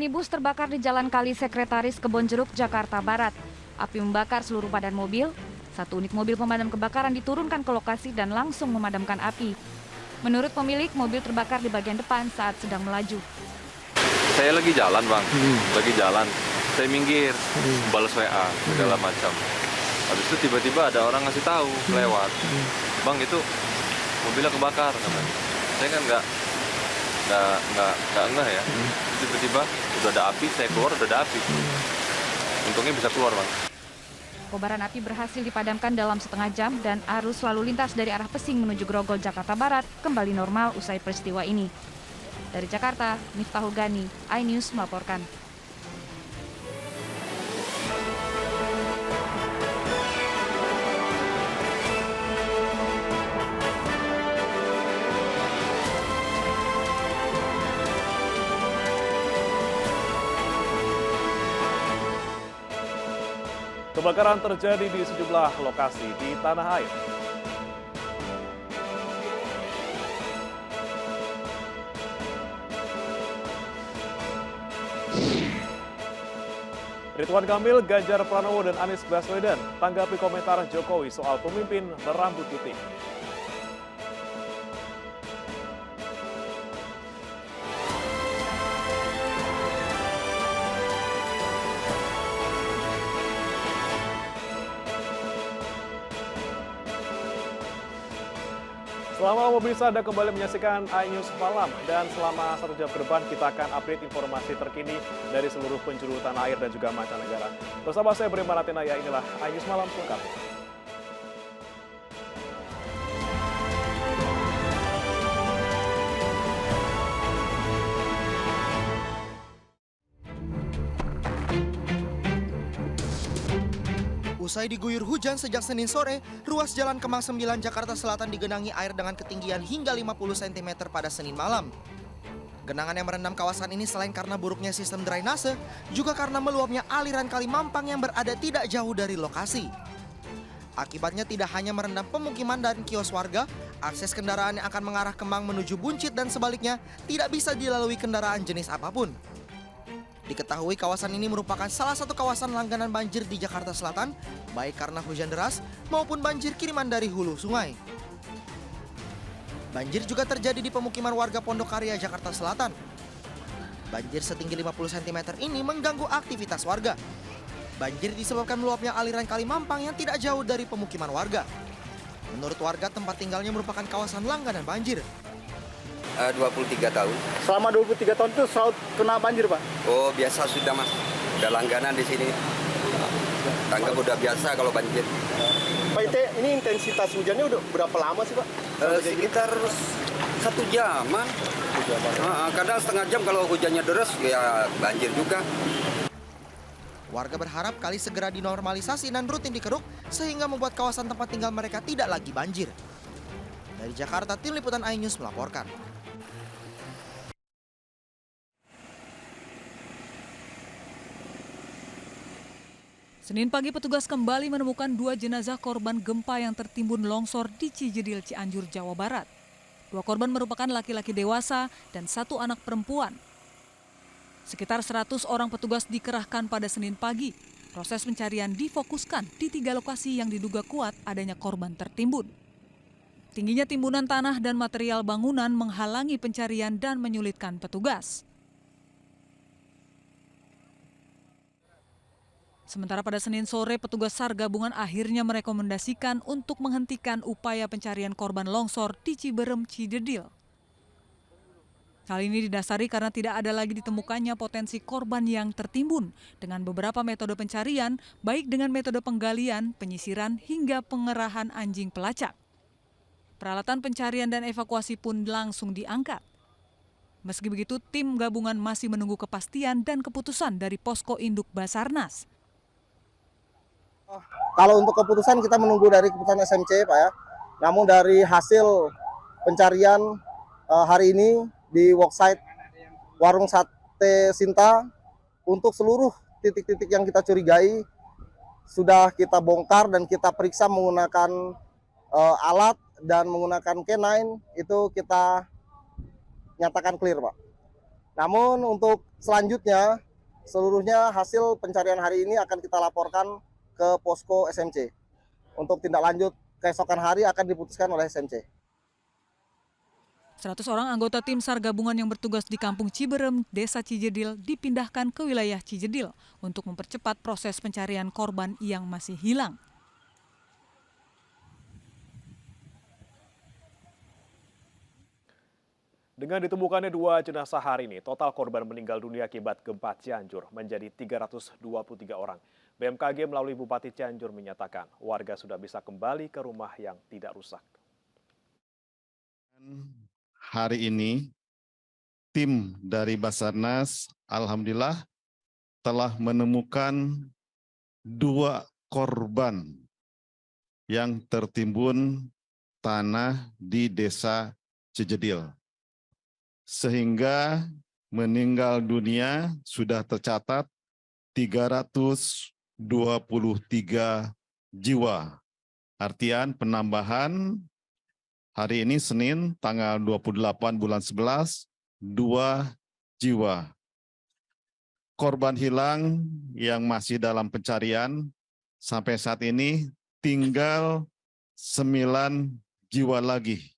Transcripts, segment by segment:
minibus terbakar di Jalan Kali Sekretaris Kebonjeruk, Jakarta Barat. Api membakar seluruh badan mobil. Satu unit mobil pemadam kebakaran diturunkan ke lokasi dan langsung memadamkan api. Menurut pemilik, mobil terbakar di bagian depan saat sedang melaju. Saya lagi jalan, Bang. Lagi jalan. Saya minggir, balas WA, segala macam. Habis itu tiba-tiba ada orang ngasih tahu lewat. Bang, itu mobilnya kebakar, katanya. Saya kan nggak ngeh ya. Tiba-tiba udah ada api, saya keluar udah ada api. Untungnya bisa keluar, Bang. Kobaran api berhasil dipadamkan dalam setengah jam dan arus lalu lintas dari arah Pesing menuju Grogol, Jakarta Barat kembali normal usai peristiwa ini. Dari Jakarta, Miftahul Gani, iNews melaporkan. Kebakaran terjadi di sejumlah lokasi di tanah air. Ridwan Kamil, Ganjar Pranowo, dan Anies Baswedan tanggapi komentar Jokowi soal pemimpin berambut putih. Selama pemirsa Anda kembali menyaksikan iNews Malam, dan selama 1 jam ke depan kita akan update informasi terkini dari seluruh penjuru tanah air dan juga mancanegara. Bersama saya Beri Maratinaya, inilah iNews Malam selengkapnya. Usai diguyur hujan sejak Senin sore, ruas Jalan Kemang 9 Jakarta Selatan digenangi air dengan ketinggian hingga 50 cm pada Senin malam. Genangan yang merendam kawasan ini selain karena buruknya sistem drainase, juga karena meluapnya aliran Kali Mampang yang berada tidak jauh dari lokasi. Akibatnya tidak hanya merendam pemukiman dan kios warga, akses kendaraan yang akan mengarah Kemang menuju Buncit dan sebaliknya tidak bisa dilalui kendaraan jenis apapun. Diketahui kawasan ini merupakan salah satu kawasan langganan banjir di Jakarta Selatan, baik karena hujan deras maupun banjir kiriman dari hulu sungai. Banjir juga terjadi di pemukiman warga Pondok Karya, Jakarta Selatan. Banjir setinggi 50 cm ini mengganggu aktivitas warga. Banjir disebabkan meluapnya aliran Kali Mampang yang tidak jauh dari pemukiman warga. Menurut warga, tempat tinggalnya merupakan kawasan langganan banjir. 23 tahun. Selama 23 tahun itu selalu kena banjir, Pak? Oh, biasa sudah, Mas. Udah langganan di sini. Tanggap udah biasa kalau banjir. Pak Ite, ini intensitas hujannya udah berapa lama sih, Pak? Sekitar 1 jaman. Kadang setengah jam kalau hujannya deras, ya banjir juga. Warga berharap kali segera dinormalisasi dan rutin dikeruk sehingga membuat kawasan tempat tinggal mereka tidak lagi banjir. Dari Jakarta, tim liputan iNews melaporkan. Senin pagi petugas kembali menemukan 2 jenazah korban gempa yang tertimbun longsor di Cijedil, Cianjur, Jawa Barat. 2 korban merupakan laki-laki dewasa dan 1 anak perempuan. Sekitar 100 orang petugas dikerahkan pada Senin pagi. Proses pencarian difokuskan di 3 lokasi yang diduga kuat adanya korban tertimbun. Tingginya timbunan tanah dan material bangunan menghalangi pencarian dan menyulitkan petugas. Sementara pada Senin sore, petugas SAR gabungan akhirnya merekomendasikan untuk menghentikan upaya pencarian korban longsor di Ciberem, Cijedil. Hal ini didasari karena tidak ada lagi ditemukannya potensi korban yang tertimbun dengan beberapa metode pencarian, baik dengan metode penggalian, penyisiran, hingga pengerahan anjing pelacak. Peralatan pencarian dan evakuasi pun langsung diangkat. Meski begitu, tim gabungan masih menunggu kepastian dan keputusan dari Posko Induk Basarnas. Kalau untuk keputusan kita menunggu dari keputusan SMC, Pak ya. Namun dari hasil pencarian hari ini di worksite Warung Sate Sinta, untuk seluruh titik-titik yang kita curigai sudah kita bongkar dan kita periksa menggunakan alat dan menggunakan K9, itu kita nyatakan clear, Pak. Namun untuk selanjutnya, seluruhnya hasil pencarian hari ini akan kita laporkan ke posko SMC. Untuk tindak lanjut keesokan hari akan diputuskan oleh SMC. 100 orang anggota tim SAR gabungan yang bertugas di Kampung Ciberem, Desa Cijedil dipindahkan ke wilayah Cijedil untuk mempercepat proses pencarian korban yang masih hilang. Dengan ditemukannya 2 jenazah hari ini, total korban meninggal dunia akibat gempa Cianjur menjadi 323 orang. BMKG melalui Bupati Cianjur menyatakan warga sudah bisa kembali ke rumah yang tidak rusak. Hari ini, tim dari Basarnas alhamdulillah telah menemukan 2 korban yang tertimbun tanah di Desa Cijedil. Sehingga meninggal dunia sudah tercatat 323 jiwa. Artian penambahan hari ini Senin tanggal 28 bulan 11, 2 jiwa. Korban hilang yang masih dalam pencarian sampai saat ini tinggal 9 jiwa lagi.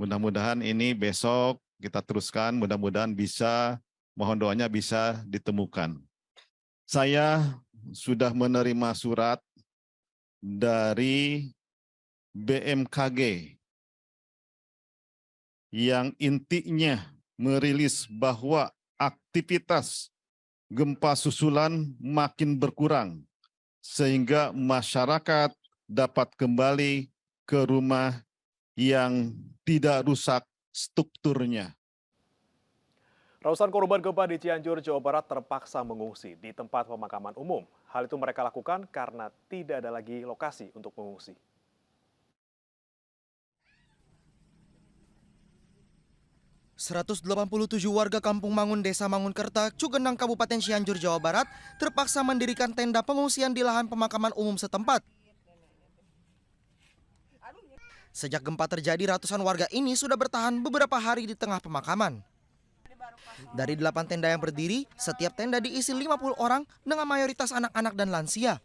Mudah-mudahan ini besok kita teruskan, mudah-mudahan bisa, mohon doanya bisa ditemukan. Saya sudah menerima surat dari BMKG yang intinya merilis bahwa aktivitas gempa susulan makin berkurang sehingga masyarakat dapat kembali ke rumah yang tidak rusak strukturnya. Ratusan korban gempa di Cianjur, Jawa Barat terpaksa mengungsi di tempat pemakaman umum. Hal itu mereka lakukan karena tidak ada lagi lokasi untuk mengungsi. 187 warga Kampung Mangun, Desa Mangunkerta, Cugenang, Kabupaten Cianjur, Jawa Barat terpaksa mendirikan tenda pengungsian di lahan pemakaman umum setempat. Sejak gempa terjadi, ratusan warga ini sudah bertahan beberapa hari di tengah pemakaman. Dari 8 tenda yang berdiri, setiap tenda diisi 50 orang dengan mayoritas anak-anak dan lansia.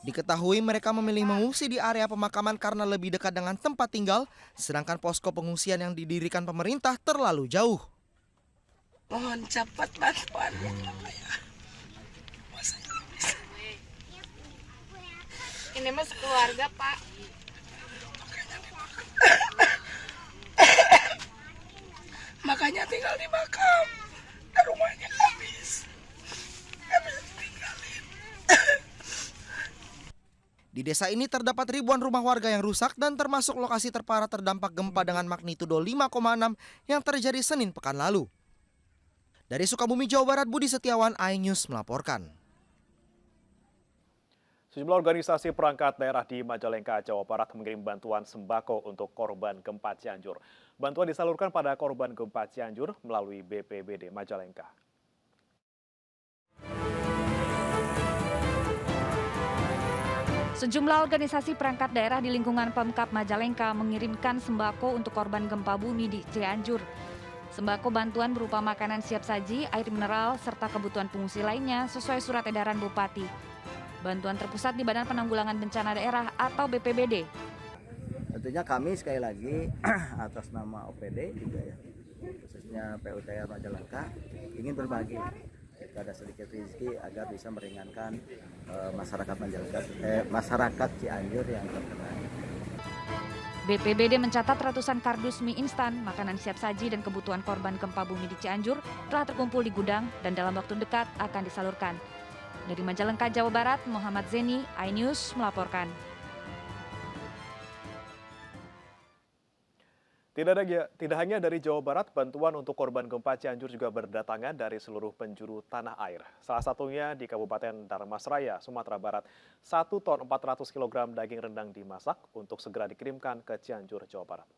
Diketahui mereka memilih mengungsi di area pemakaman karena lebih dekat dengan tempat tinggal, sedangkan posko pengungsian yang didirikan pemerintah terlalu jauh. Mohon cepat bantuannya. Ini mas keluarga, Pak. Makanya tinggal di makam. Rumahnya habis tinggalin. Di desa ini terdapat ribuan rumah warga yang rusak dan termasuk lokasi terparah terdampak gempa dengan magnitudo 5,6 yang terjadi Senin pekan lalu. Dari Sukabumi, Jawa Barat, Budi Setiawan, iNews melaporkan. Sejumlah organisasi perangkat daerah di Majalengka, Jawa Barat mengirim bantuan sembako untuk korban gempa Cianjur. Bantuan disalurkan pada korban gempa Cianjur melalui BPBD Majalengka. Sejumlah organisasi perangkat daerah di lingkungan Pemkab Majalengka mengirimkan sembako untuk korban gempa bumi di Cianjur. Sembako bantuan berupa makanan siap saji, air mineral, serta kebutuhan pengungsi lainnya sesuai surat edaran Bupati. Bantuan terpusat di Badan Penanggulangan Bencana Daerah atau BPBD. Tentunya kami sekali lagi atas nama OPD juga ya, khususnya PUTR Majalengka, ingin berbagi ada sedikit rezeki agar bisa meringankan masyarakat Majalengka, masyarakat Cianjur yang terkena. BPBD mencatat ratusan kardus mie instan, makanan siap saji dan kebutuhan korban gempa bumi di Cianjur telah terkumpul di gudang dan dalam waktu dekat akan disalurkan. Dari Majalengka, Jawa Barat, Muhammad Zeni, iNews melaporkan. Tidak hanya dari Jawa Barat, bantuan untuk korban gempa Cianjur juga berdatangan dari seluruh penjuru tanah air. Salah satunya di Kabupaten Dharmasraya, Sumatera Barat. 1 ton 400 kg daging rendang dimasak untuk segera dikirimkan ke Cianjur, Jawa Barat.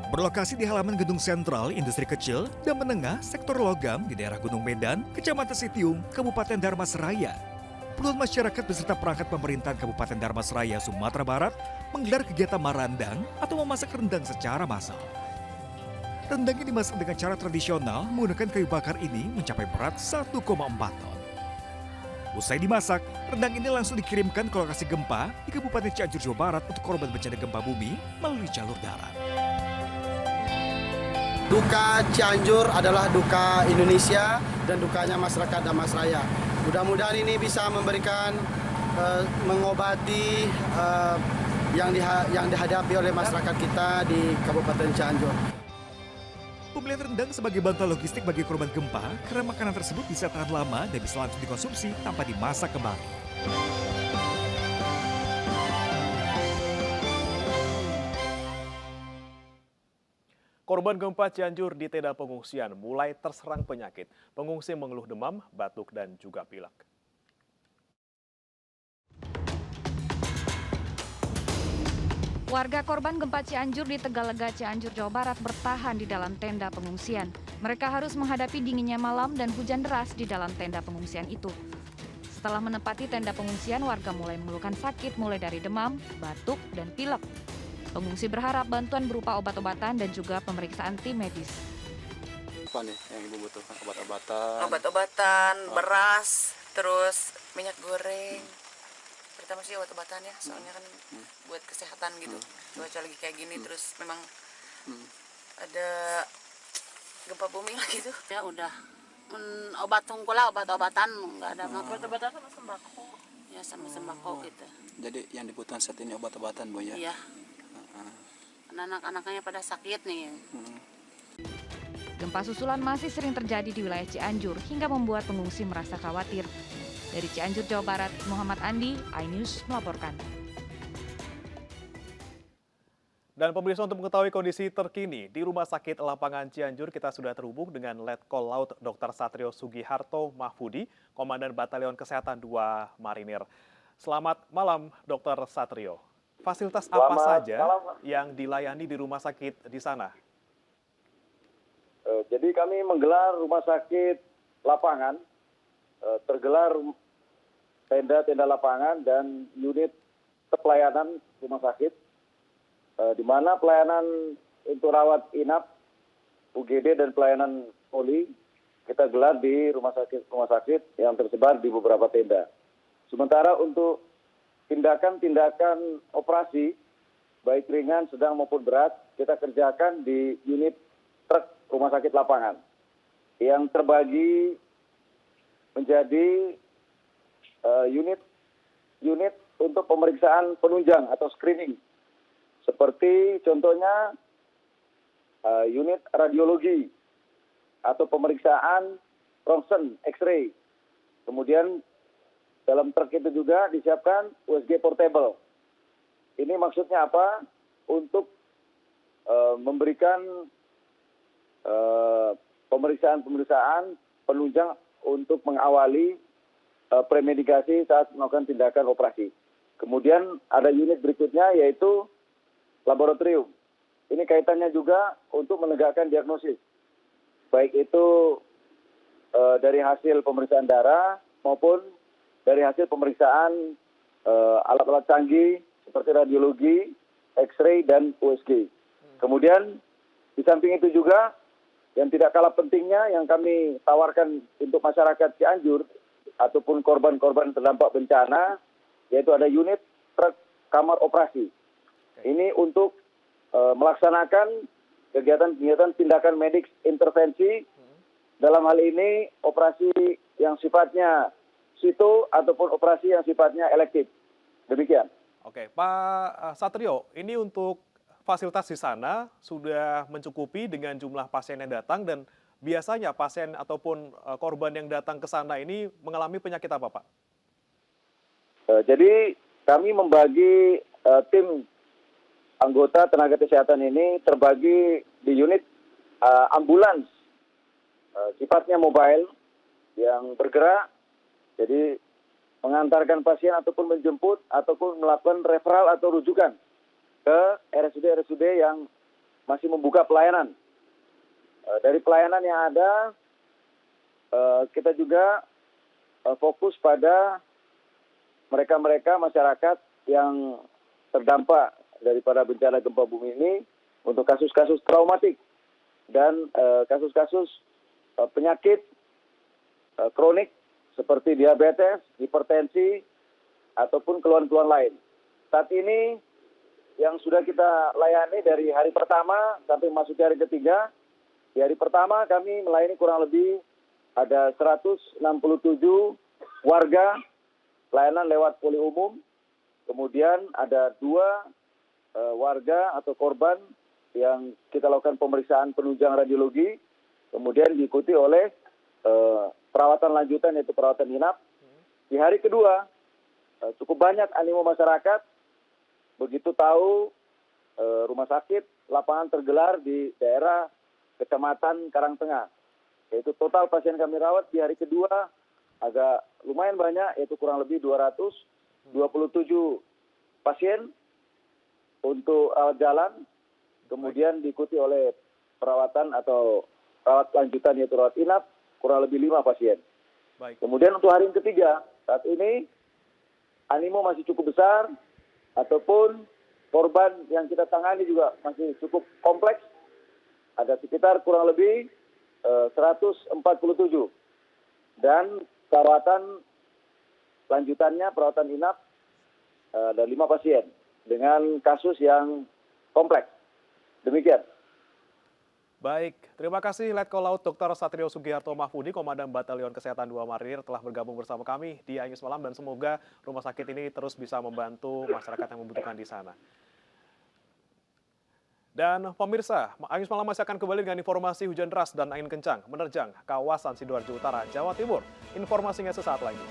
Berlokasi di halaman gedung sentral industri kecil dan menengah sektor logam di daerah Gunung Medan, Kecamatan Sitiung, Kabupaten Dharmasraya. Puluhan masyarakat beserta perangkat pemerintahan Kabupaten Dharmasraya, Sumatera Barat menggelar kegiatan marandang atau memasak rendang secara massal. Rendang yang dimasak dengan cara tradisional menggunakan kayu bakar ini mencapai berat 1,4 ton. Usai dimasak, rendang ini langsung dikirimkan ke lokasi gempa di Kabupaten Cianjur, Jawa Barat untuk korban bencana gempa bumi melalui jalur darat. Duka Cianjur adalah duka Indonesia dan dukanya masyarakat Dharmasraya. Mudah-mudahan ini bisa memberikan mengobati yang dihadapi oleh masyarakat kita di Kabupaten Cianjur. Pembelian rendang sebagai bantuan logistik bagi korban gempa karena makanan tersebut bisa tahan lama dan bisa langsung dikonsumsi tanpa dimasak kembali. Korban gempa Cianjur di tenda pengungsian mulai terserang penyakit. Pengungsi mengeluh demam, batuk, dan juga pilek. Warga korban gempa Cianjur di Tegalega, Cianjur, Jawa Barat bertahan di dalam tenda pengungsian. Mereka harus menghadapi dinginnya malam dan hujan deras di dalam tenda pengungsian itu. Setelah menempati tenda pengungsian, warga mulai mengeluhkan sakit mulai dari demam, batuk, dan pilek. Pengungsi berharap bantuan berupa obat-obatan dan juga pemeriksaan tim medis. Apa nih yang Ibu butuhkan? Obat-obatan? Obat-obatan, beras, terus minyak goreng. Pertama sih obat-obatan ya, soalnya kan buat kesehatan gitu. Cuaca lagi kayak gini, terus memang ada gempa bumi lah gitu. Ya udah, obat tungkul lah, obat-obatan nggak ada. Obat-obatan sama sembako. Ya sama sembako gitu. Jadi yang dibutuhkan saat ini obat-obatan, Bu ya? Iya. Anak-anaknya pada sakit nih. Gempa susulan masih sering terjadi di wilayah Cianjur hingga membuat pengungsi merasa khawatir. Dari Cianjur, Jawa Barat, Muhammad Andi, iNews melaporkan. Dan pemirsa, untuk mengetahui kondisi terkini di Rumah Sakit Lapangan Cianjur, kita sudah terhubung dengan Letkol Laut Dr. Satrio Sugiharto Mahfudi, Komandan Batalion Kesehatan 2 Marinir. Selamat malam, Dr. Satrio. Fasilitas apa saja yang dilayani di rumah sakit di sana? Jadi kami menggelar rumah sakit lapangan, tergelar tenda-tenda lapangan dan unit pelayanan rumah sakit, di mana pelayanan untuk rawat inap, UGD dan pelayanan poli kita gelar di rumah sakit yang tersebar di beberapa tenda. Sementara untuk tindakan-tindakan operasi, baik ringan, sedang maupun berat, kita kerjakan di unit truk rumah sakit lapangan yang terbagi menjadi unit untuk pemeriksaan penunjang atau screening. Seperti contohnya unit radiologi atau pemeriksaan Ronsen, X-ray. Kemudian dalam truk itu juga disiapkan USG portable. Ini maksudnya apa? Untuk memberikan pemeriksaan penunjang untuk mengawali premedikasi saat melakukan tindakan operasi. Kemudian ada unit berikutnya yaitu laboratorium. Ini kaitannya juga untuk menegakkan diagnosis. Baik itu dari hasil pemeriksaan darah maupun dari hasil pemeriksaan alat-alat canggih seperti radiologi, X-ray, dan USG. Kemudian di samping itu juga yang tidak kalah pentingnya yang kami tawarkan untuk masyarakat Cianjur ataupun korban-korban terdampak bencana, yaitu ada unit truk kamar operasi. Ini untuk melaksanakan kegiatan-kegiatan tindakan medik intervensi, dalam hal ini operasi yang sifatnya situ ataupun operasi yang sifatnya elektif. Demikian. Oke, Pak Satrio, ini untuk fasilitas di sana sudah mencukupi dengan jumlah pasien yang datang, dan biasanya pasien ataupun korban yang datang ke sana ini mengalami penyakit apa, Pak? Jadi kami membagi tim anggota tenaga kesehatan ini terbagi di unit ambulans, sifatnya mobile yang bergerak. Jadi mengantarkan pasien ataupun menjemput ataupun melakukan referral atau rujukan ke RSUD yang masih membuka pelayanan. Dari pelayanan yang ada, kita juga fokus pada mereka-mereka masyarakat yang terdampak daripada bencana gempa bumi ini untuk kasus-kasus traumatik dan kasus-kasus penyakit kronik seperti diabetes, hipertensi, ataupun keluhan-keluhan lain. Saat ini yang sudah kita layani dari hari pertama sampai masuk hari ketiga, di hari pertama kami melayani kurang lebih ada 167 warga layanan lewat poli umum, kemudian ada 2 warga atau korban yang kita lakukan pemeriksaan penunjang radiologi, kemudian diikuti oleh perawatan lanjutan yaitu perawatan inap. Di hari kedua cukup banyak animo masyarakat begitu tahu rumah sakit lapangan tergelar di daerah Kecamatan Karangtengah. Yaitu total pasien kami rawat di hari kedua agak lumayan banyak, yaitu kurang lebih 227 pasien untuk rawat jalan, kemudian diikuti oleh perawatan atau rawat lanjutan yaitu rawat inap, kurang lebih 5 pasien. Baik. Kemudian untuk hari yang ketiga, saat ini animo masih cukup besar, ataupun korban yang kita tangani juga masih cukup kompleks. Ada sekitar kurang lebih 147. Dan perawatan lanjutannya, perawatan inap, ada 5 pasien dengan kasus yang kompleks. Demikian. Baik, terima kasih Letkol Laut Dr. Satrio Sugiharto Mahfudi, Komandan Batalion Kesehatan 2 Marinir telah bergabung bersama kami di iNews Malam, dan semoga rumah sakit ini terus bisa membantu masyarakat yang membutuhkan di sana. Dan pemirsa, iNews Malam masih akan kembali dengan informasi hujan deras dan angin kencang menerjang kawasan Sidoarjo Utara, Jawa Timur. Informasinya sesaat lagi.